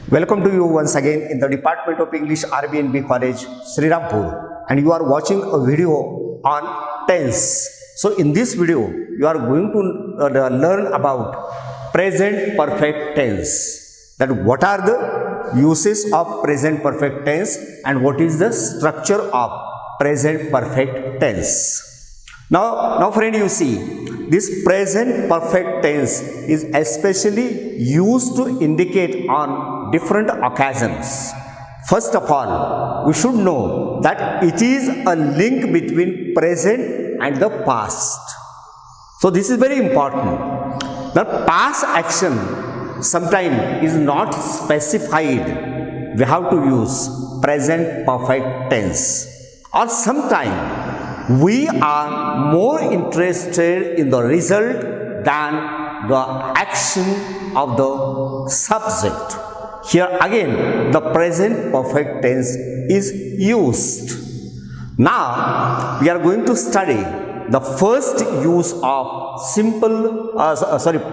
Welcome to you once again in the Department of English RBNB College, Srirampur, and you are watching a video on tense. So in this video, you are going to learn about present perfect tense. That what are the uses of present perfect tense and what is the structure of present perfect tense. Now friend, you see, this present perfect tense is especially used to indicate on different occasions. First of all, we should know that it is a link between present and the past. So this is very important. The past action sometimes is not specified. We have to use present perfect tense. Or sometimes we are more interested in the result than the action of the subject. Here again, the present perfect tense is used. Now, we are going to study the first use of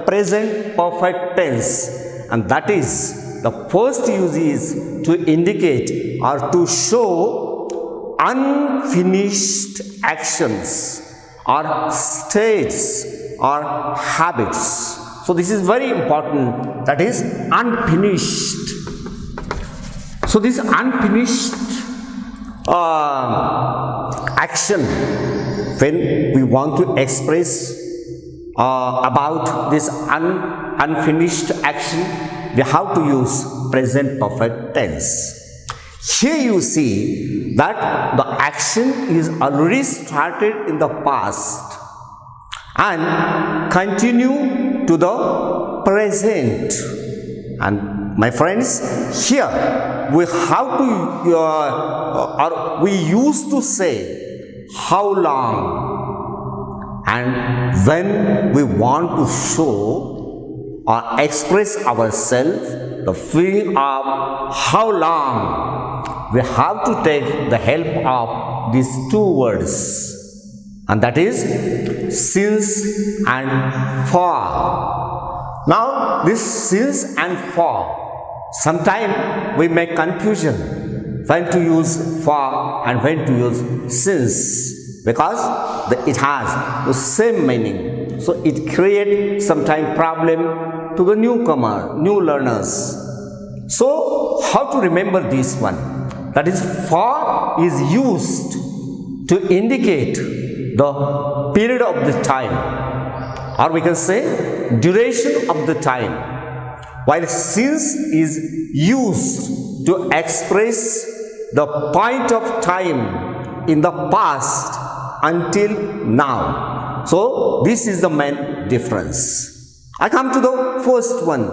present perfect tense, and that is the first use is to indicate or to show unfinished actions or states or habits. So this is very important, that is unfinished. So this unfinished action, when we want to express about this unfinished action, we have to use present perfect tense. Here you see that the action is already started in the past and continue to the present. And my friends, here we have to, we used to say how long, and when we want to show or express ourselves, the feeling of how long, we have to take the help of these two words, and that is since and for. Now this since and for, sometimes we make confusion when to use for and when to use since, because it has the same meaning. So it creates sometimes problem to the newcomer, new learners. So how to remember this one? That is, for is used to indicate the period of the time, or we can say duration of the time, while since is used to express the point of time in the past until now. So this is the main difference. I come to the first one,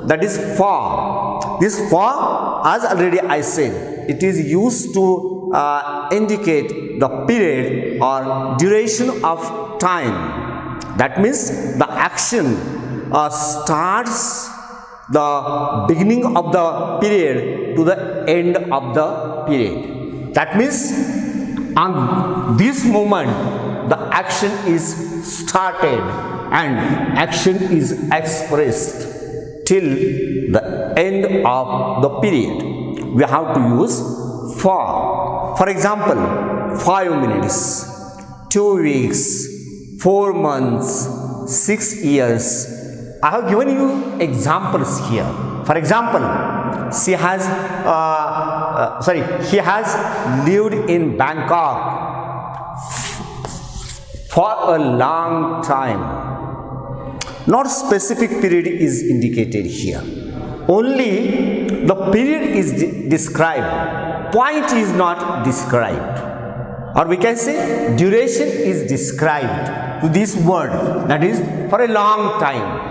that is for. This for, as already I said, it is used to indicate the period or duration of time. That means the action starts the beginning of the period to the end of the period. That means on this moment the action is started and action is expressed till the end of the period. We have to use for. For example, 5 minutes, 2 weeks, 4 months, 6 years. I have given you examples here. For example, he has lived in Bangkok for a long time. Not specific period is indicated here. Only the period is described. Point is not described. Or we can say duration is described to this word, that is for a long time.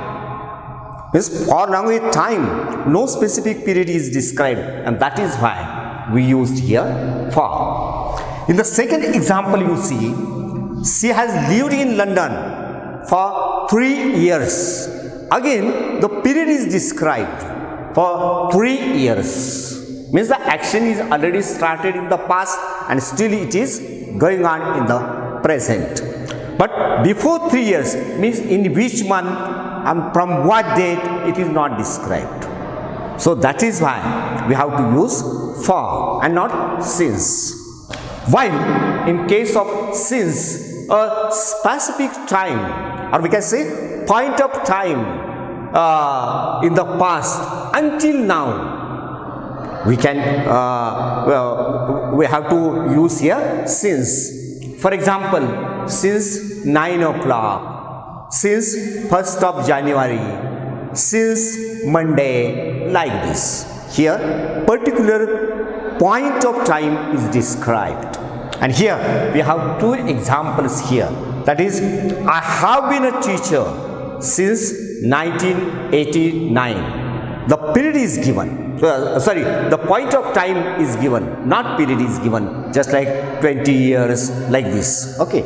Means for long time, no specific period is described, and that is why we used here for. In the second example, you see, she has lived in London for 3 years. Again, the period is described for 3 years. Means the action is already started in the past and still it is going on in the present. But before 3 years means in which month and from what date, it is not described. So that is why we have to use for and not since. While in case of since, a specific time, or we can say point of time in the past until now, we can we have to use here since. For example, since 9 o'clock, since 1st of January, since Monday, like this. Here, particular point of time is described. And here, we have two examples here. That is, I have been a teacher since 1989. The period is given. The point of time is given, not period is given, just like 20 years, like this. Okay.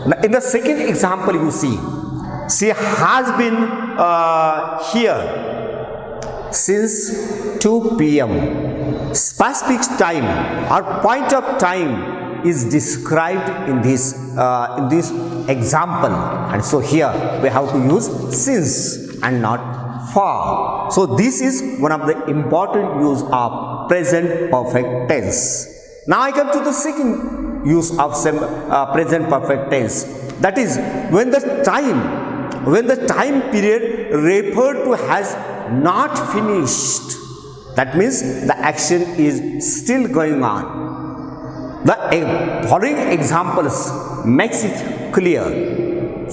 Now, in the second example, you see, she has been here since 2 p.m. Specific time or point of time is described in this example, and so here we have to use since and not for. So this is one of the important use of present perfect tense. Now I come to the second use of present perfect tense. That is when the time period referred to has not finished. That means the action is still going on. The following examples makes it clear.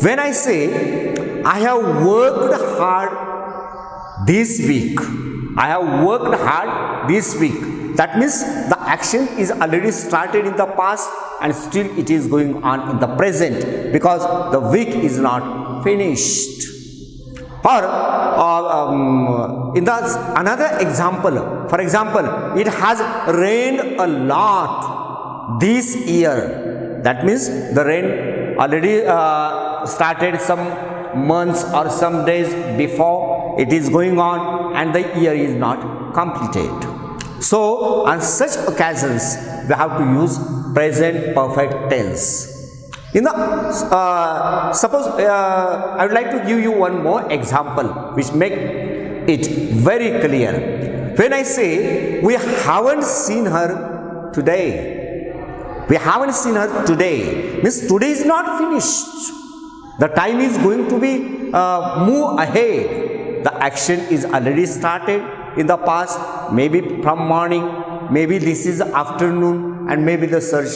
When I say I have worked hard this week, I have worked hard this week, that means the action is already started in the past and still it is going on in the present because the week is not finished. Or in the another example, for example, it has rained a lot this year. That means the rain already started some months or some days before, it is going on and the year is not completed. So on such occasions we have to use present perfect tense. In the suppose I would like to give you one more example which make it very clear. When I say we haven't seen her today, we haven't seen her today, means today is not finished. The time is going to be move ahead. The action is already started in the past, maybe from morning, maybe this is afternoon, and maybe the search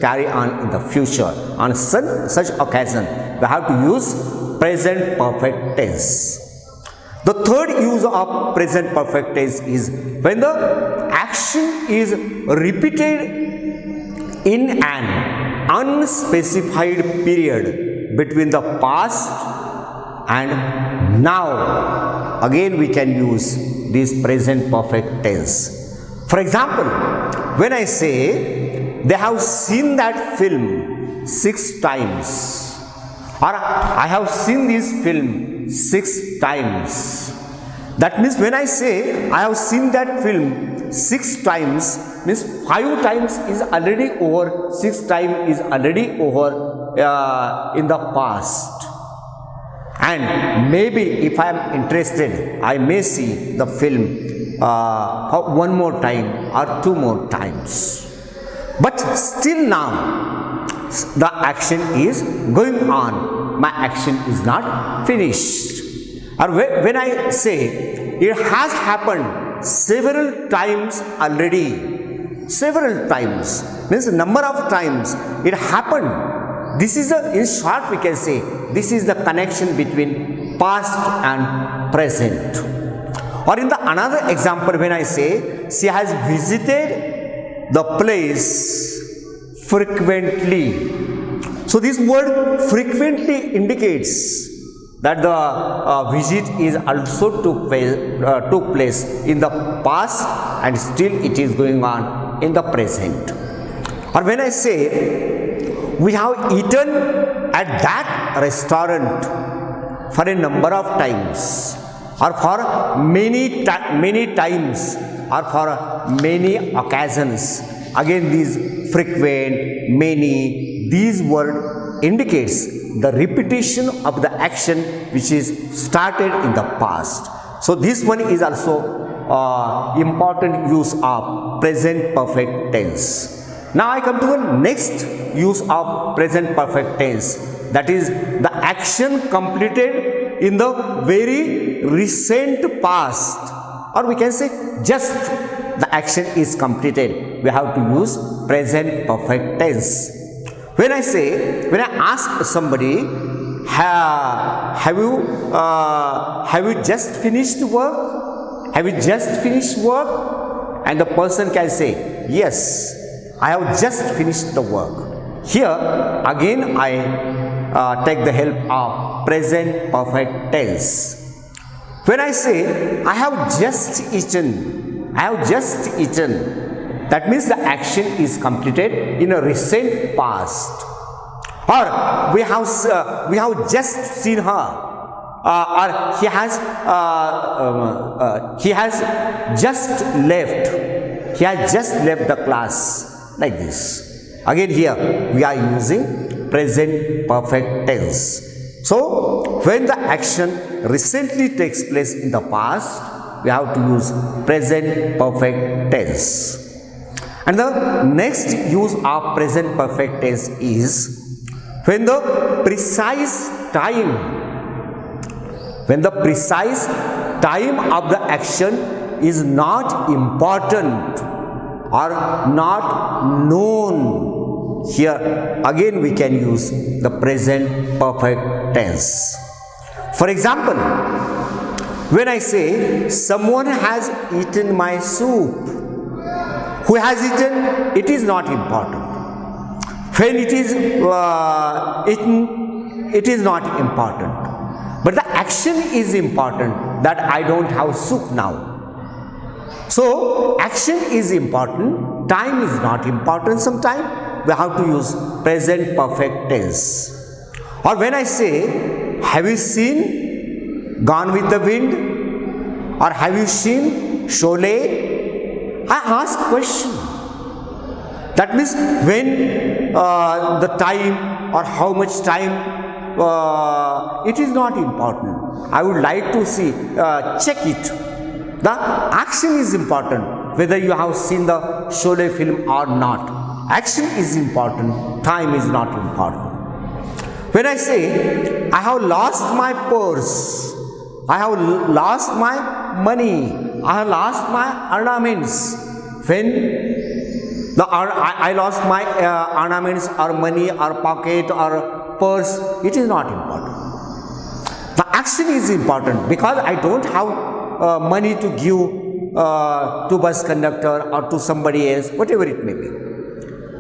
carry on in the future. On such occasion, we have to use present perfect tense. The third use of present perfect tense is when the action is repeated in an unspecified period between the past and now. Again we can use this present perfect tense. For example, when I say they have seen that film 6 times, or I have seen this film 6 times, that means when I say I have seen that film 6 times, means 5 times is already over, 6 times is already over in the past. And maybe if I am interested, I may see the film one more time or 2 more times. But still now, the action is going on. My action is not finished. Or when I say it has happened several times already, several times, means number of times it happened. This is in short we can say, this is the connection between past and present. Or in the another example, when I say she has visited the place frequently. So this word frequently indicates that the visit is also took place in the past and still it is going on in the present. Or when I say we have eaten at that restaurant for a number of times, or for many times, or for many occasions. Again these frequent, many, these word indicates the repetition of the action which is started in the past. So this one is also important use of present perfect tense. Now I come to the next use of present perfect tense, that is the action completed in the very recent past, or we can say just the action is completed. We have to use present perfect tense. When I ask somebody, have you just finished work? Have you just finished work? And the person can say, yes, I have just finished the work. Here again I take the help of present perfect tense. When I say I have just eaten, that means the action is completed in a recent past. Or we have just seen her, or he has just left the class. Like this. Again here we are using present perfect tense. So when the action recently takes place in the past, we have to use present perfect tense. And the next use of present perfect tense is when the precise time of the action is not important or not known. Here again we can use the present perfect tense. For example, when I say someone has eaten my soup, who has eaten, it is not important. When it is eaten, it is not important. But the action is important, that I don't have soup now. So action is important, time is not important. Sometimes we have to use present perfect tense. Or when I say, have you seen Gone with the Wind? Or have you seen Sholay? I ask question. That means when the time or how much time, it is not important. I would like to see, check it. The action is important, whether you have seen the Sholay film or not. Action is important, time is not important. When I say, I have lost my purse, I have lost my money, I have lost my ornaments. When I lost my ornaments or money or pocket or purse, it is not important. The action is important because I don't have money to give to bus conductor or to somebody else, whatever it may be.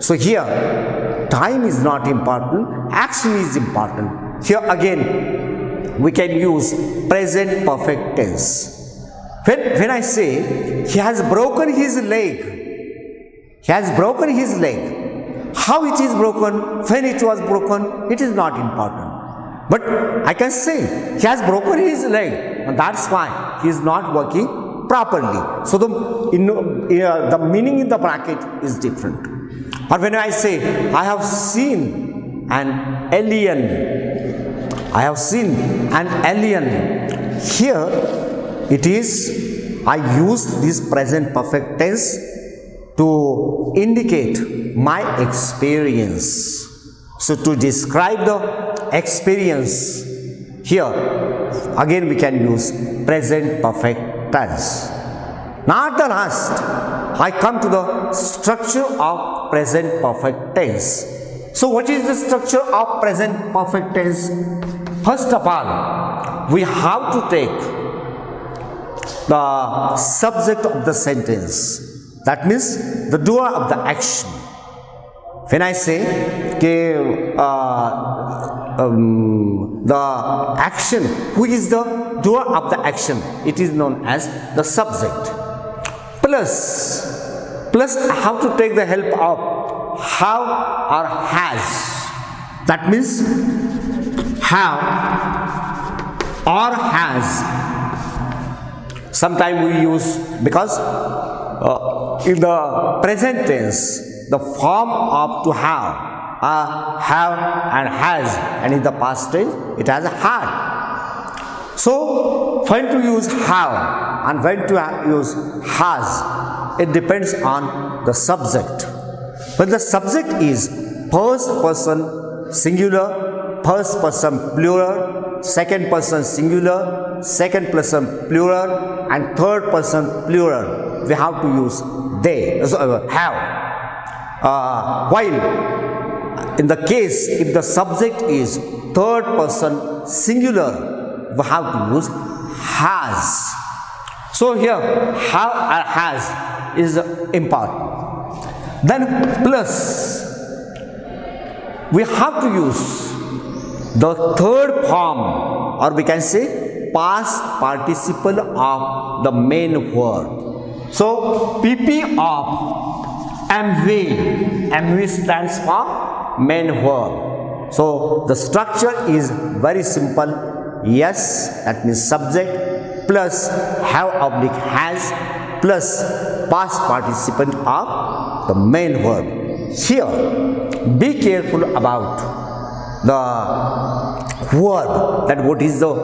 So here, time is not important, action is important. Here again, we can use present perfect tense. When I say, he has broken his leg, how it is broken, when it was broken, it is not important. But I can say, he has broken his leg, and that's why he is not working properly. So the meaning in the bracket is different. Or when I say, I have seen an alien, here it is, I use this present perfect tense to indicate my experience. So to describe the experience, here again we can use present perfect tense. Now at the last, I come to the structure of present perfect tense. So what is the structure of present perfect tense? First of all, we have to take the subject of the sentence. That means the doer of the action. When I say the action, who is the doer of the action? It is known as the subject. Plus I have to take the help of have or has. That means have or has. Sometimes we use, because in the present tense, the form of to have and has, and in the past tense it has had. So when to use have and when to use has, it depends on the subject. When the subject is first person singular, first person plural, second person singular, second person plural, and third person plural, we have to use they, have. While in the case, if the subject is third person singular, we have to use has. So here have or has is important. Then plus, we have to use the third form, or we can say past participle of the main word. So PP of MV stands for main verb. So the structure is very simple. Yes, that means subject, plus have oblique has, plus past participant of the main verb. Here, be careful about the verb, that what is the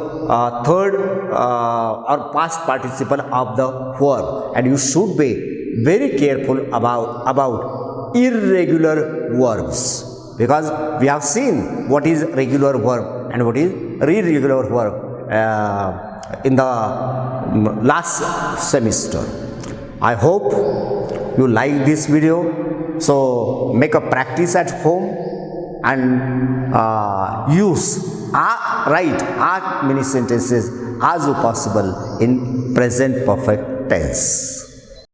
third or past participle of the verb, and you should be very careful about irregular verbs, because we have seen what is regular verb and what is irregular verb in the last semester. I hope you like this video. So make a practice at home and write as many sentences as possible in present perfect tense.